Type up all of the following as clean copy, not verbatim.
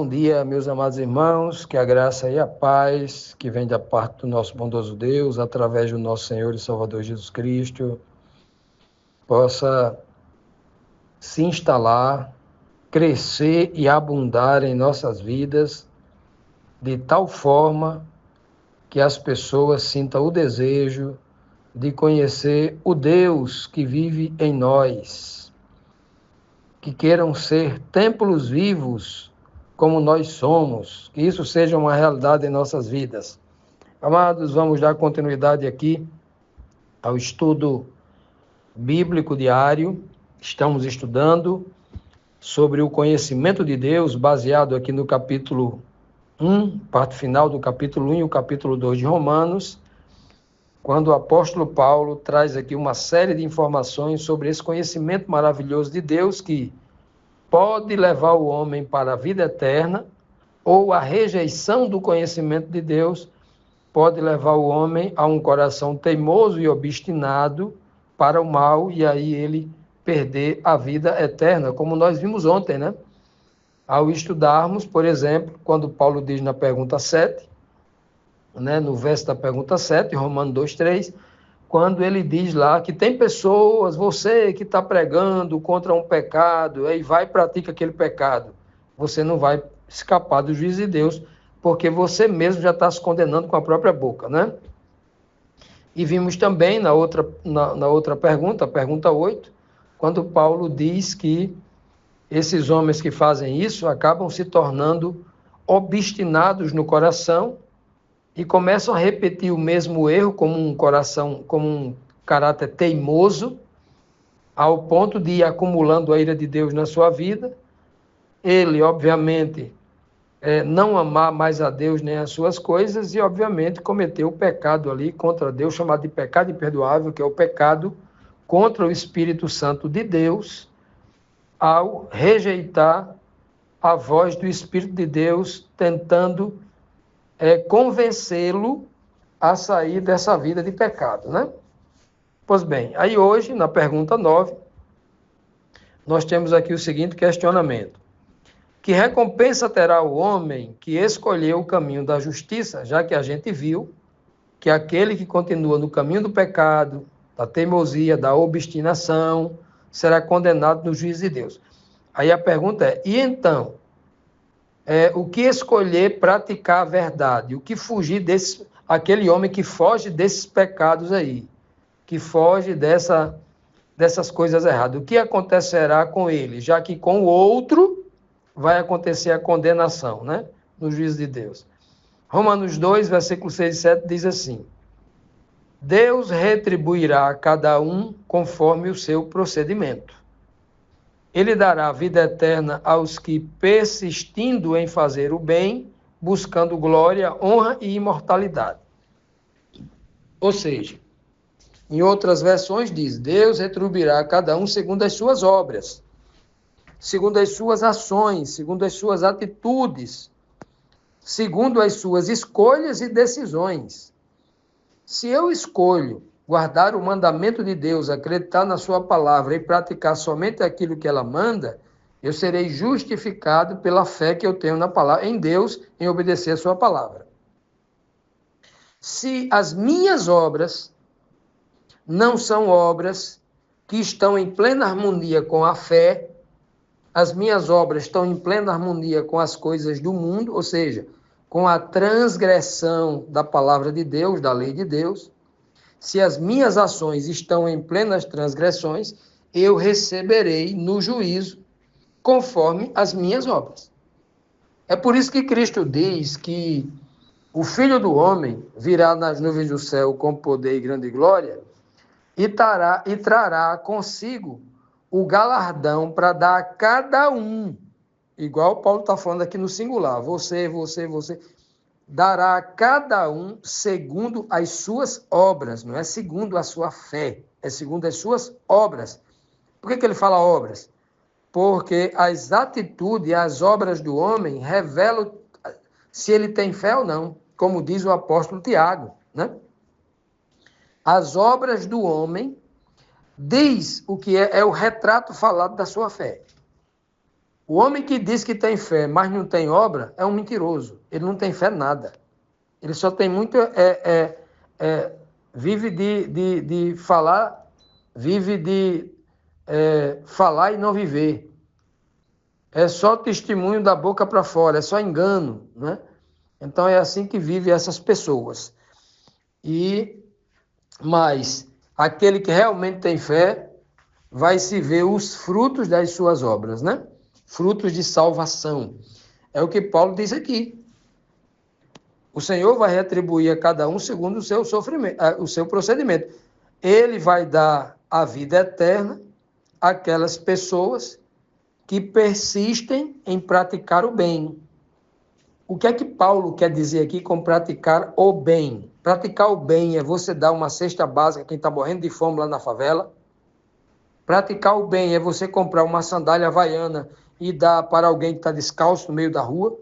bom dia, meus amados irmãos, que a graça e a paz que vem da parte do nosso bondoso Deus, através do nosso Senhor e Salvador Jesus Cristo, possa se instalar, crescer e abundar em nossas vidas, de tal forma que as pessoas sintam o desejo de conhecer o Deus que vive em nós, que queiram ser templos vivos como nós somos, que isso seja uma realidade em nossas vidas. Amados, vamos dar continuidade aqui ao estudo bíblico diário. Estamos estudando sobre o conhecimento de Deus, baseado aqui no capítulo 1, parte final do capítulo 1 e o capítulo 2 de Romanos, quando o apóstolo Paulo traz aqui uma série de informações sobre esse conhecimento maravilhoso de Deus que pode levar o homem para a vida eterna, ou a rejeição do conhecimento de Deus pode levar o homem a um coração teimoso e obstinado para o mal, e aí ele perder a vida eterna, como nós vimos ontem, né? Ao estudarmos, por exemplo, quando Paulo diz na pergunta 7, né, no verso da pergunta 7, Romanos 2:3, quando ele diz lá que tem pessoas, você que está pregando contra um pecado, aí vai e pratica aquele pecado, você não vai escapar do juízo de Deus, porque você mesmo já está se condenando com a própria boca, né? E vimos também na outra pergunta, a pergunta 8, quando Paulo diz que esses homens que fazem isso acabam se tornando obstinados no coração e começam a repetir o mesmo erro como um caráter teimoso, ao ponto de ir acumulando a ira de Deus na sua vida. Ele, obviamente, não amar mais a Deus nem as suas coisas e, obviamente, cometeu o pecado ali contra Deus, chamado de pecado imperdoável, que é o pecado contra o Espírito Santo de Deus, ao rejeitar a voz do Espírito de Deus, tentando convencê-lo a sair dessa vida de pecado, né? Pois bem, aí hoje, na pergunta 9, nós temos aqui o seguinte questionamento: que recompensa terá o homem que escolheu o caminho da justiça, já que a gente viu que aquele que continua no caminho do pecado, da teimosia, da obstinação, será condenado no juízo de Deus. Aí a pergunta é, e então? O que escolher praticar a verdade? O que fugir aquele homem que foge desses pecados aí, que foge dessas coisas erradas? O que acontecerá com ele? Já que com o outro vai acontecer a condenação, né? No juízo de Deus. Romanos 2, versículos 6 e 7 diz assim: Deus retribuirá a cada um conforme o seu procedimento. Ele dará vida eterna aos que, persistindo em fazer o bem, buscando glória, honra e imortalidade. Ou seja, em outras versões diz, Deus retribuirá a cada um segundo as suas obras, segundo as suas ações, segundo as suas atitudes, segundo as suas escolhas e decisões. Se eu escolho guardar o mandamento de Deus, acreditar na sua palavra e praticar somente aquilo que ela manda, eu serei justificado pela fé que eu tenho na palavra, em Deus, em obedecer a sua palavra. Se as minhas obras não são obras que estão em plena harmonia com a fé, as minhas obras estão em plena harmonia com as coisas do mundo, ou seja, com a transgressão da palavra de Deus, da lei de Deus, se as minhas ações estão em plenas transgressões, eu receberei no juízo conforme as minhas obras. É por isso que Cristo diz que o Filho do Homem virá nas nuvens do céu com poder e grande glória e trará consigo o galardão para dar a cada um, igual Paulo está falando aqui no singular, você, dará a cada um segundo as suas obras, não é segundo a sua fé, é segundo as suas obras. Por que ele fala obras? Porque as atitudes e as obras do homem revelam se ele tem fé ou não, como diz o apóstolo Tiago, né? As obras do homem diz o que é o retrato falado da sua fé. O homem que diz que tem fé, mas não tem obra, é um mentiroso. Ele não tem fé em nada. Ele só tem muito... vive de falar, vive de falar e não viver. É só testemunho da boca para fora, é só engano, né? Então é assim que vivem essas pessoas. Mas aquele que realmente tem fé vai se ver os frutos das suas obras, né? Frutos de salvação. É o que Paulo diz aqui. O Senhor vai retribuir a cada um segundo o seu sofrimento, o seu procedimento. Ele vai dar a vida eterna àquelas pessoas que persistem em praticar o bem. O que é que Paulo quer dizer aqui com praticar o bem? Praticar o bem é você dar uma cesta básica a quem está morrendo de fome lá na favela. Praticar o bem é você comprar uma sandália havaiana e dar para alguém que está descalço no meio da rua.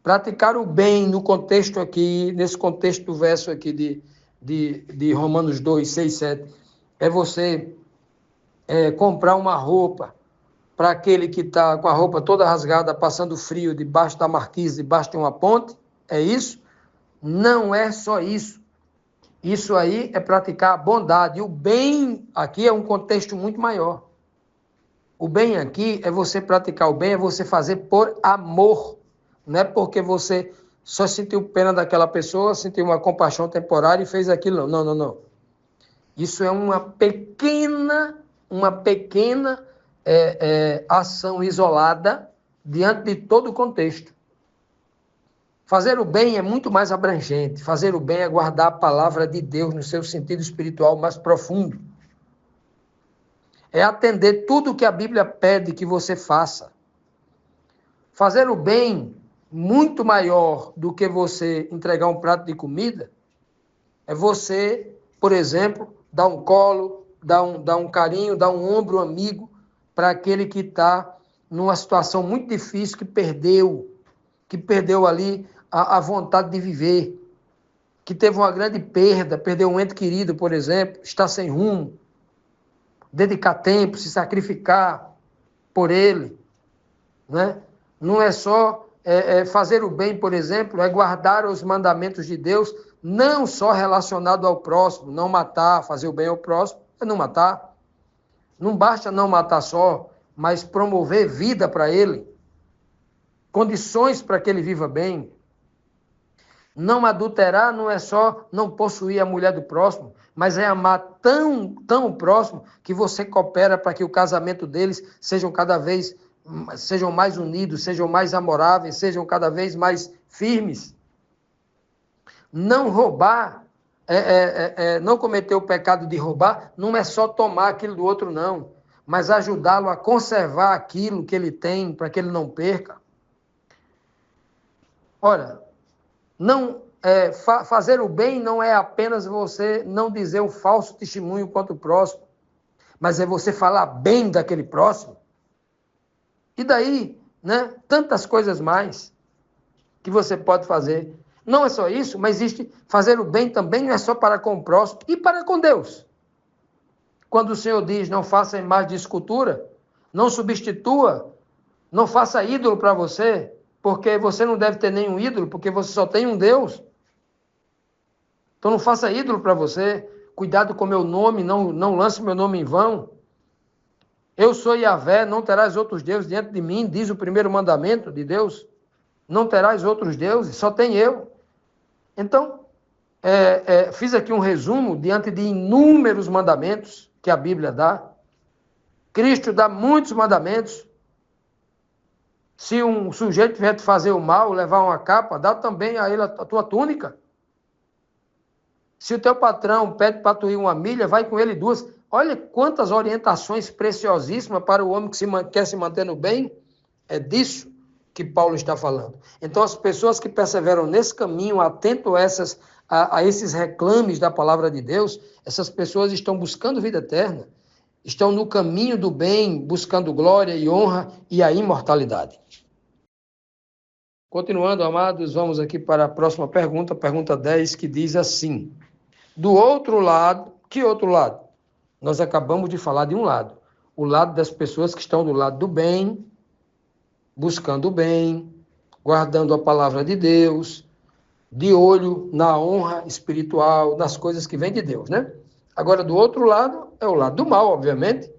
Praticar o bem no contexto aqui, nesse contexto do verso aqui de Romanos 2, 6, 7, é você comprar uma roupa para aquele que está com a roupa toda rasgada, passando frio, debaixo da marquise, debaixo de uma ponte. É isso? Não é só isso. Isso aí é praticar a bondade. E o bem aqui é um contexto muito maior. O bem aqui é você praticar o bem, é você fazer por amor. Não é porque você só sentiu pena daquela pessoa, sentiu uma compaixão temporária e fez aquilo. Não, não, não. Isso é uma pequena ação isolada diante de todo o contexto. Fazer o bem é muito mais abrangente. Fazer o bem é guardar a palavra de Deus no seu sentido espiritual mais profundo. É atender tudo que a Bíblia pede que você faça. Fazer o bem, muito maior do que você entregar um prato de comida, é você, por exemplo, dar um colo, dar um carinho, dar um ombro amigo para aquele que está numa situação muito difícil, que perdeu ali a vontade de viver, que teve uma grande perda, perdeu um ente querido, por exemplo, está sem rumo. Dedicar tempo, se sacrificar por ele, né? Não é só fazer o bem, por exemplo, é guardar os mandamentos de Deus, não só relacionado ao próximo, não matar, fazer o bem ao próximo, é não matar. Não basta não matar só, mas promover vida para ele, condições para que ele viva bem. Não adulterar não é só não possuir a mulher do próximo, mas é amar tão o próximo que você coopera para que o casamento deles sejam mais unidos, sejam mais amoráveis, sejam cada vez mais firmes. Não roubar, não cometer o pecado de roubar, não é só tomar aquilo do outro, não, mas ajudá-lo a conservar aquilo que ele tem para que ele não perca. Olha, fazer o bem não é apenas você não dizer um falso testemunho contra o próximo, mas é você falar bem daquele próximo. E daí, né, tantas coisas mais que você pode fazer. Não é só isso, mas existe fazer o bem também, não é só para com o próximo e para com Deus. Quando o Senhor diz, não faça imagem de escultura, não substitua, não faça ídolo para você, porque você não deve ter nenhum ídolo, porque você só tem um Deus. Então não faça ídolo para você. Cuidado com meu nome, não lance meu nome em vão. Eu sou Yahvé, não terás outros deuses diante de mim, diz o primeiro mandamento de Deus. Não terás outros deuses, só tem eu. Então, fiz aqui um resumo diante de inúmeros mandamentos que a Bíblia dá. Cristo dá muitos mandamentos. Se um sujeito vier te fazer o mal, levar uma capa, dá também a ele a tua túnica. Se o teu patrão pede para tu ir 1 milha, vai com ele 2. Olha quantas orientações preciosíssimas para o homem que quer se manter no bem. É disso que Paulo está falando. Então, as pessoas que perseveram nesse caminho, atento a esses reclames da palavra de Deus, essas pessoas estão buscando vida eterna, estão no caminho do bem, buscando glória e honra e a imortalidade. Continuando, amados, vamos aqui para a próxima pergunta, pergunta 10, que diz assim: do outro lado, que outro lado? Nós acabamos de falar de um lado, o lado das pessoas que estão do lado do bem, buscando o bem, guardando a palavra de Deus, de olho na honra espiritual, nas coisas que vêm de Deus, né? Agora, do outro lado, é o lado do mal, obviamente.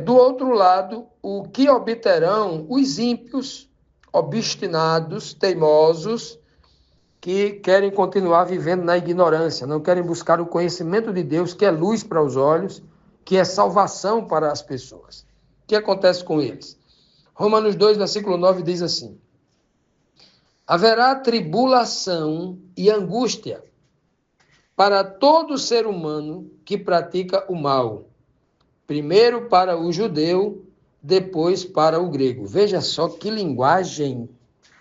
Do outro lado, o que obterão os ímpios, obstinados, teimosos, que querem continuar vivendo na ignorância, não querem buscar o conhecimento de Deus, que é luz para os olhos, que é salvação para as pessoas. O que acontece com eles? Romanos 2, versículo 9 diz assim: haverá tribulação e angústia para todo ser humano que pratica o mal, primeiro para o judeu, depois para o grego. Veja só que linguagem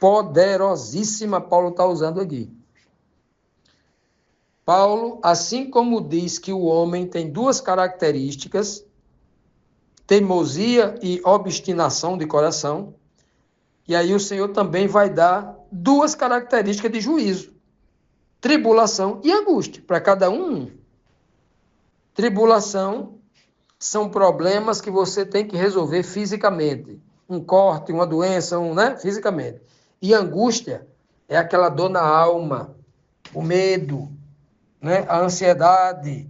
poderosíssima Paulo está usando aqui. Paulo, assim como diz que o homem tem duas características, teimosia e obstinação de coração, e aí o Senhor também vai dar duas características de juízo: tribulação e angústia, para cada um. Tribulação são problemas que você tem que resolver fisicamente. Um corte, uma doença, fisicamente. E angústia é aquela dor na alma, o medo, a ansiedade,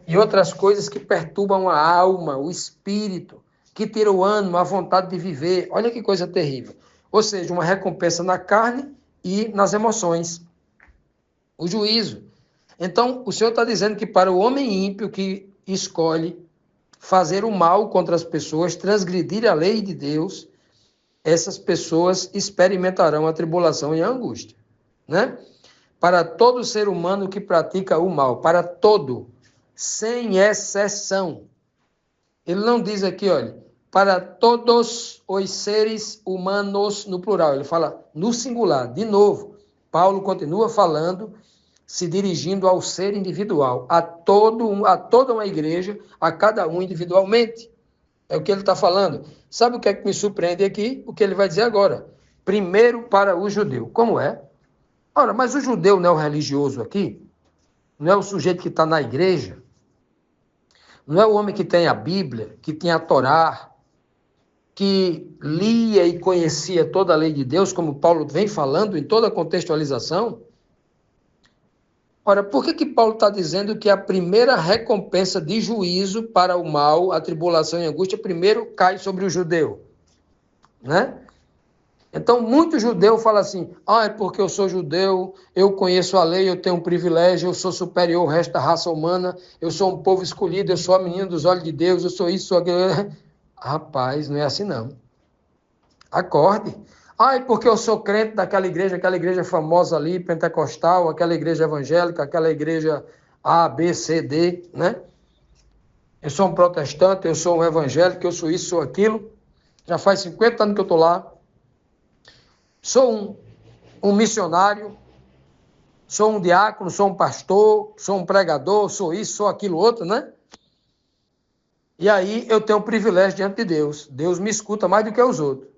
e outras coisas que perturbam a alma, o espírito, que tiram o ânimo, a vontade de viver. Olha que coisa terrível. Ou seja, uma recompensa na carne e nas emoções. O juízo. Então, o Senhor está dizendo que para o homem ímpio que escolhe fazer o mal contra as pessoas, transgredir a lei de Deus, essas pessoas experimentarão a tribulação e a angústia, né? Para todo ser humano que pratica o mal, para todo, sem exceção. Ele não diz aqui, olha, para todos os seres humanos no plural, ele fala no singular. De novo, Paulo continua falando, se dirigindo ao ser individual, a toda uma igreja, a cada um individualmente. É o que ele está falando. Sabe o que é que me surpreende aqui? O que ele vai dizer agora. Primeiro para o judeu. Como é? Ora, mas o judeu não é o religioso aqui? Não é o sujeito que está na igreja? Não é o homem que tem a Bíblia, que tem a Torá, que lia e conhecia toda a lei de Deus, como Paulo vem falando em toda a contextualização? Ora, por que Paulo está dizendo que a primeira recompensa de juízo para o mal, a tribulação e a angústia, primeiro cai sobre o judeu? Né? Então, muito judeu fala assim, é porque eu sou judeu, eu conheço a lei, eu tenho um privilégio, eu sou superior ao resto da raça humana, eu sou um povo escolhido, eu sou a menina dos olhos de Deus, eu sou isso, sou aquilo. Rapaz, não é assim não. Acorde. É porque eu sou crente daquela igreja famosa ali, pentecostal, aquela igreja evangélica, aquela igreja A, B, C, D, né? Eu sou um protestante, eu sou um evangélico, eu sou isso, sou aquilo. Já faz 50 anos que eu estou lá. Sou um missionário, sou um diácono, sou um pastor, sou um pregador, sou isso, sou aquilo outro, né? E aí eu tenho um privilégio diante de Deus. Deus me escuta mais do que os outros.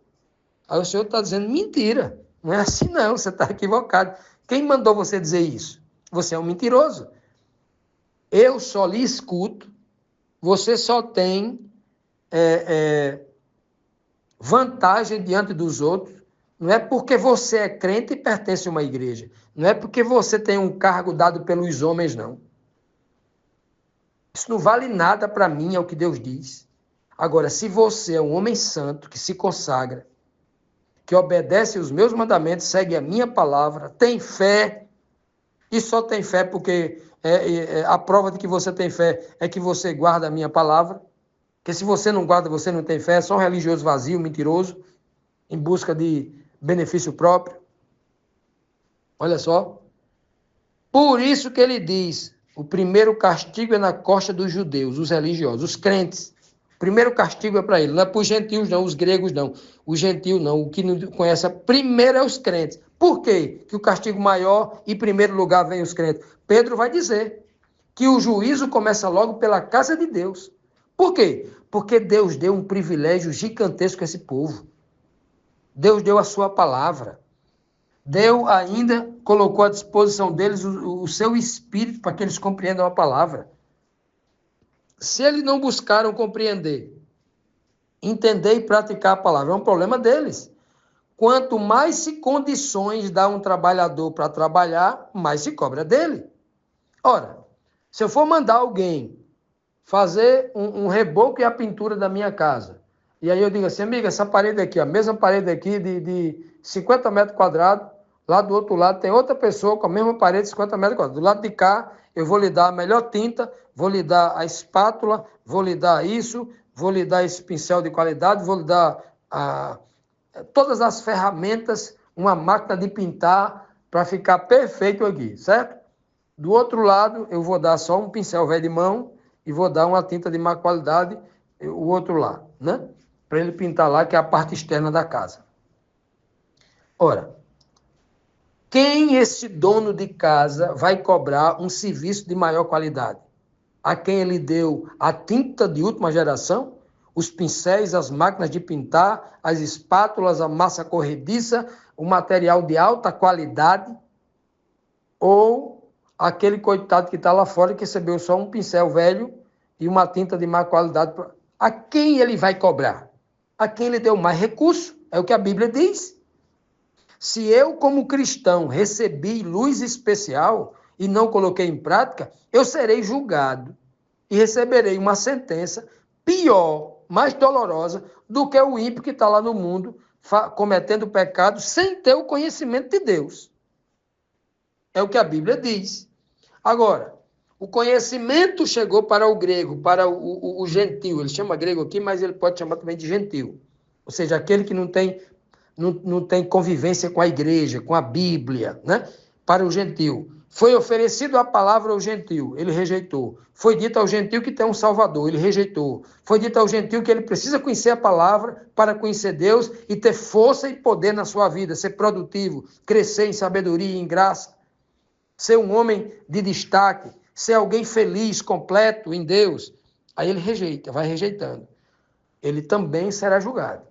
Aí o Senhor está dizendo mentira. Não é assim não, você está equivocado. Quem mandou você dizer isso? Você é um mentiroso. Eu só lhe escuto, você só tem vantagem diante dos outros. Não é porque você é crente e pertence a uma igreja. Não é porque você tem um cargo dado pelos homens, não. Isso não vale nada para mim, é o que Deus diz. Agora, se você é um homem santo, que se consagra, que obedece os meus mandamentos, segue a minha palavra, tem fé, e só tem fé porque a prova de que você tem fé é que você guarda a minha palavra, porque se você não guarda, você não tem fé, é só um religioso vazio, mentiroso, em busca de benefício próprio. Olha só. Por isso que ele diz, o primeiro castigo é na costa dos judeus, os religiosos, os crentes. O primeiro castigo é para ele, não é para os gentios não, os gregos não. O gentio não, o que não conhece, primeiro é os crentes. Por quê? Que o castigo maior, em primeiro lugar, vem os crentes. Pedro vai dizer que o juízo começa logo pela casa de Deus. Por quê? Porque Deus deu um privilégio gigantesco a esse povo. Deus deu a sua palavra. Deus ainda colocou à disposição deles o seu espírito para que eles compreendam a palavra. Se eles não buscaram compreender, entender e praticar a palavra. É um problema deles. Quanto mais se condições dá um trabalhador para trabalhar, mais se cobra dele. Ora, se eu for mandar alguém fazer um reboco e a pintura da minha casa, e aí eu digo assim, amiga, essa parede aqui, a mesma parede aqui de 50 metros quadrados, lá do outro lado tem outra pessoa com a mesma parede de 50 metros quadrados. Do lado de cá, eu vou lhe dar a melhor tinta, vou lhe dar a espátula, vou lhe dar isso, vou lhe dar esse pincel de qualidade, vou lhe dar todas as ferramentas, uma máquina de pintar para ficar perfeito aqui, certo? Do outro lado, eu vou dar só um pincel velho de mão e vou dar uma tinta de má qualidade, o outro lá, né? Para ele pintar lá, que é a parte externa da casa. Ora, quem esse dono de casa vai cobrar um serviço de maior qualidade? A quem ele deu a tinta de última geração? Os pincéis, as máquinas de pintar, as espátulas, a massa corrediça, o material de alta qualidade? Ou aquele coitado que está lá fora que recebeu só um pincel velho e uma tinta de má qualidade? A quem ele vai cobrar? A quem ele deu mais recurso? É o que a Bíblia diz. Se eu, como cristão, recebi luz especial e não coloquei em prática, eu serei julgado e receberei uma sentença pior, mais dolorosa, do que o ímpio que está lá no mundo cometendo pecado sem ter o conhecimento de Deus. É o que a Bíblia diz. Agora, o conhecimento chegou para o grego, para o gentil. Ele chama grego aqui, mas ele pode chamar também de gentil. Ou seja, aquele que não tem convivência com a igreja, com a Bíblia, né? Para o gentil. Foi oferecido a palavra ao gentil, ele rejeitou. Foi dito ao gentil que tem um Salvador, ele rejeitou. Foi dito ao gentil que ele precisa conhecer a palavra para conhecer Deus e ter força e poder na sua vida, ser produtivo, crescer em sabedoria e em graça, ser um homem de destaque, ser alguém feliz, completo em Deus. Aí ele rejeita, vai rejeitando. Ele também será julgado.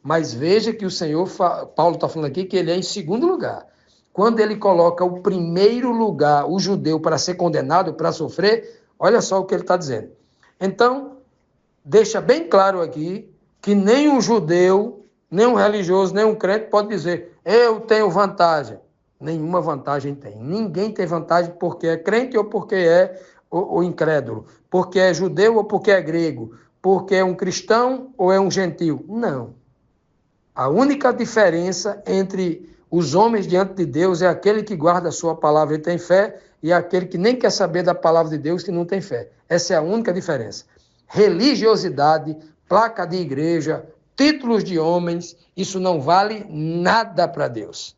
Mas veja que o Senhor, Paulo está falando aqui, que ele é em segundo lugar. Quando ele coloca o primeiro lugar, o judeu, para ser condenado, para sofrer, olha só o que ele está dizendo. Então, deixa bem claro aqui que nem um judeu, nem um religioso, nem um crente pode dizer, eu tenho vantagem. Nenhuma vantagem tem. Ninguém tem vantagem porque é crente ou porque é o incrédulo, porque é judeu ou porque é grego, porque é um cristão ou é um gentil. Não. A única diferença entre os homens diante de Deus é aquele que guarda a sua palavra e tem fé e aquele que nem quer saber da palavra de Deus que não tem fé. Essa é a única diferença. Religiosidade, placa de igreja, títulos de homens, isso não vale nada para Deus.